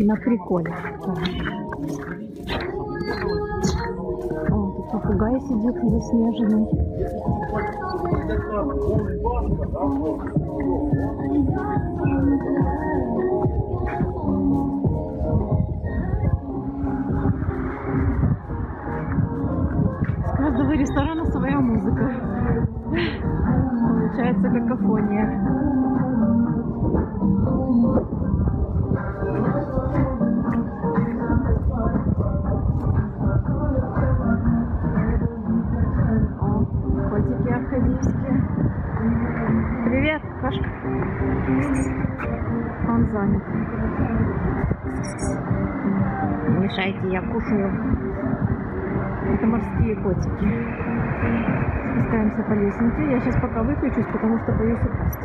На приколе. О, тут попугай сидит заснеженный. С каждого ресторана своя музыка. Получается какофония. Привет, Пашка. Он занят. Не мешайте, я кушаю. Это морские котики. Спускаемся по лестнице. Я сейчас пока выключусь, потому что боюсь упасть.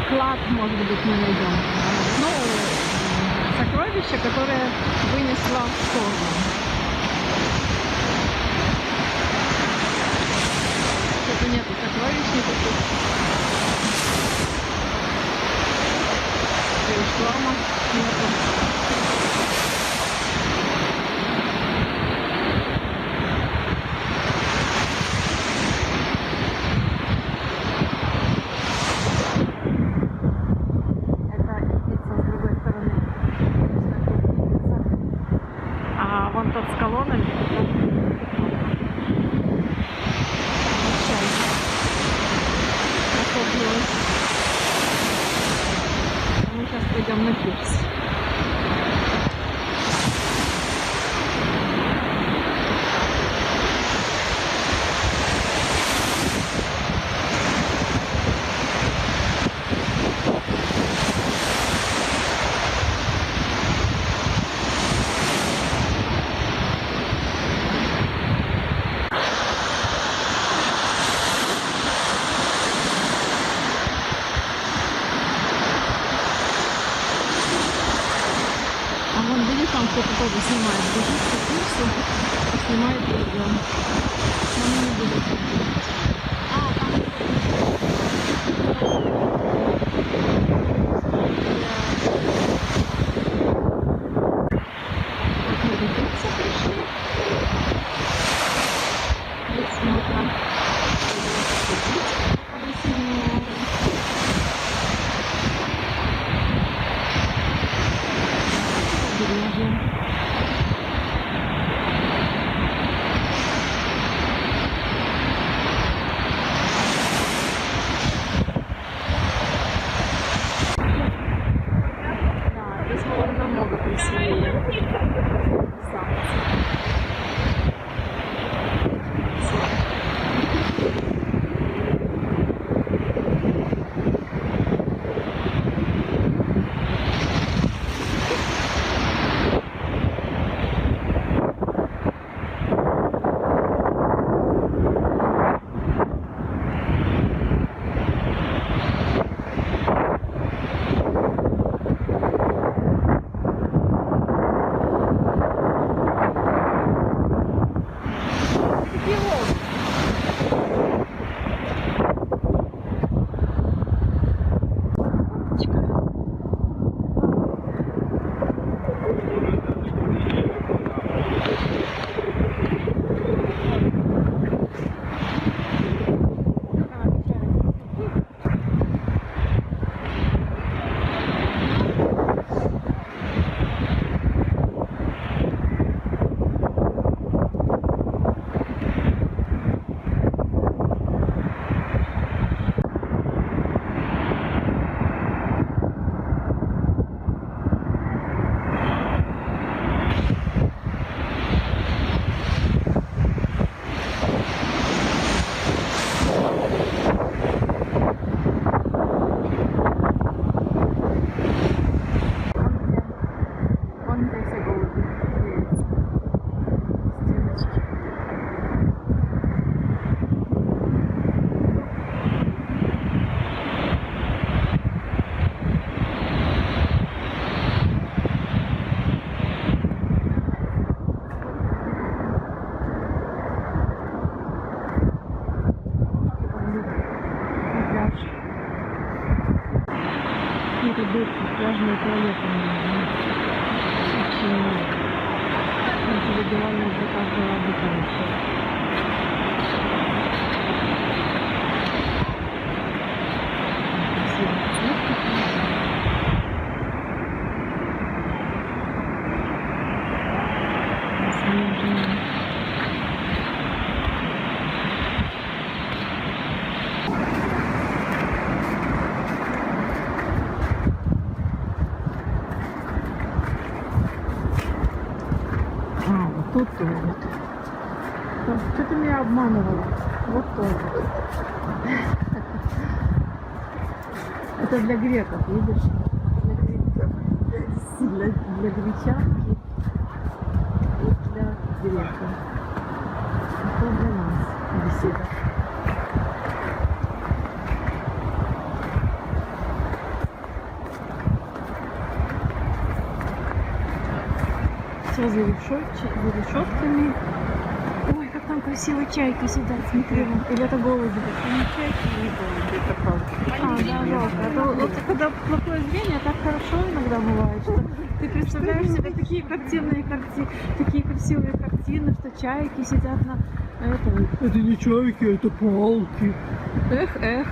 Клад, может быть, мы найдем. Ну, сокровище, которое вынесла в сторону. Что-то нету сокровищ никаких. И шторма нету. Вон тот с колоннами. Мы сейчас пойдем на пирс. Там кто-то тоже снимает, бежит по курсу и снимает видео. Но мы не будем смотреть. Пришли. Здесь можно какие-то пляжные туалеты. Очень индивидуально для каждого обитающего. Красивые цветы. Снежные. Вот тут туалет. Что ты меня обманывала? Вот туалет. Это для греков, видишь? Для гречанки и для греков. Это для нас беседа. Все за решетками. Ой, как там красиво чайки сидят, смотри. Или это голуби? Это не чайки, не голуби, это правда. Да, жалко. А то, вот, когда плохое зрение, так хорошо иногда бывает, что ты представляешь себе такие картинные картины, такие красивые картины, что чайки сидят на этом. Это не чайки, это палки. Эх.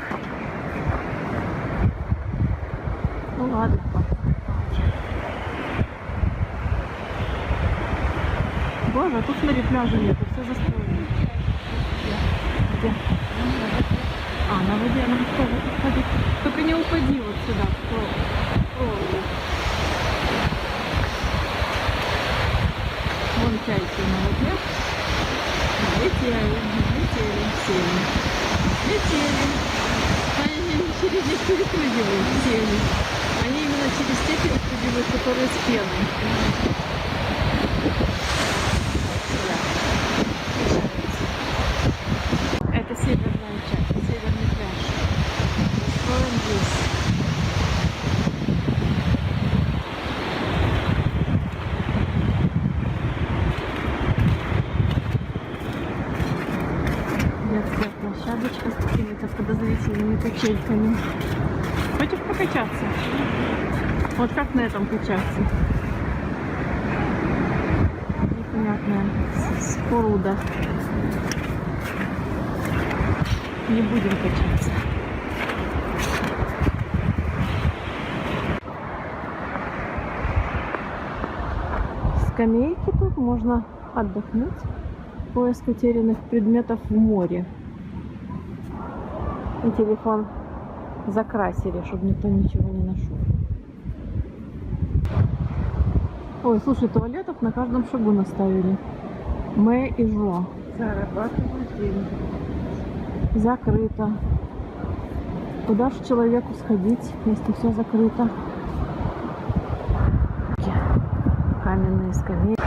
Ну ладно. Боже, а тут, смотри, пляжа нет, все застроено. Где? На воде, она тоже ходит. Только не упади вот сюда, в проводу. Вон чайки на воде. Летели, сели. Они через них перепрыгивают, сели. Они именно через те перепрыгивают, которые с пеной. Это северная часть, северный пляж. Строим здесь. Детская площадочка с какими-то подозрительными качельками. Хочешь покачаться? Вот как на этом качаться? Непонятная споруда. Не будем качаться. Скамейки тут, можно отдохнуть. Поиск утерянных предметов в море. И телефон закрасили, чтобы никто ничего не нашел. Ой, слушай, туалетов на каждом шагу наставили. Мэ и Жо. Зарабатывают деньги. Закрыто. Куда же человеку сходить, если все закрыто? Каменные скамейки.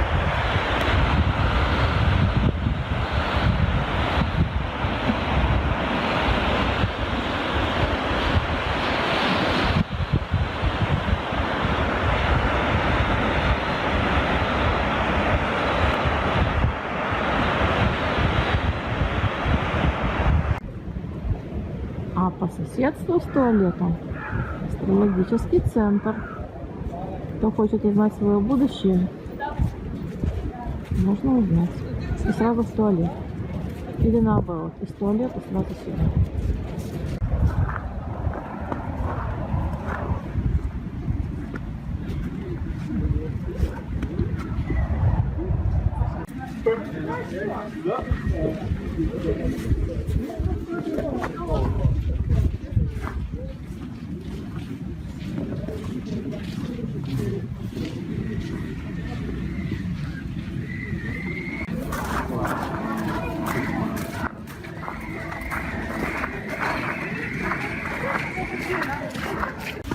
А по соседству с туалетом астрологический центр. Кто хочет узнать свое будущее, можно узнать. И сразу в туалет. Или наоборот, из туалета сразу сюда.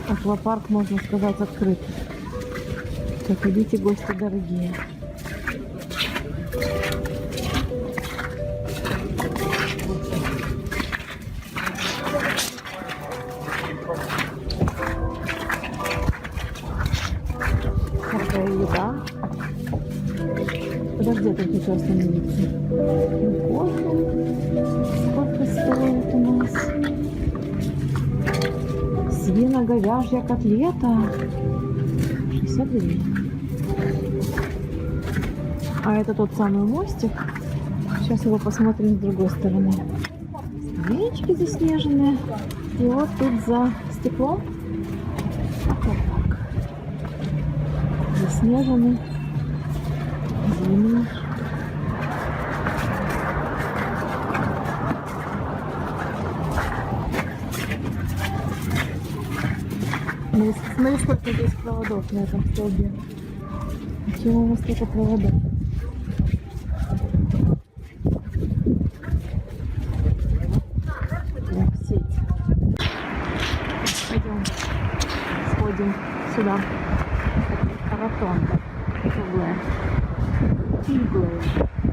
Аквапарк, можно сказать, открыт. Заходите, гости дорогие. Какая еда. Подожди, я тут хочу остановиться. Кофе. Сколько стоит у нас? Свиногородка. говяжья котлета. 60 гривен. А это тот самый мостик. Сейчас его посмотрим с другой стороны. Скамеечки заснеженные. И вот тут за стеклом аквапарк. Заснеженный. Зимний. Смотри, сколько здесь проводов на этом столбе. Почему у нас столько проводов? Прям сеть. Пойдем, сходим сюда. Ротонда. Круглая. Круглая.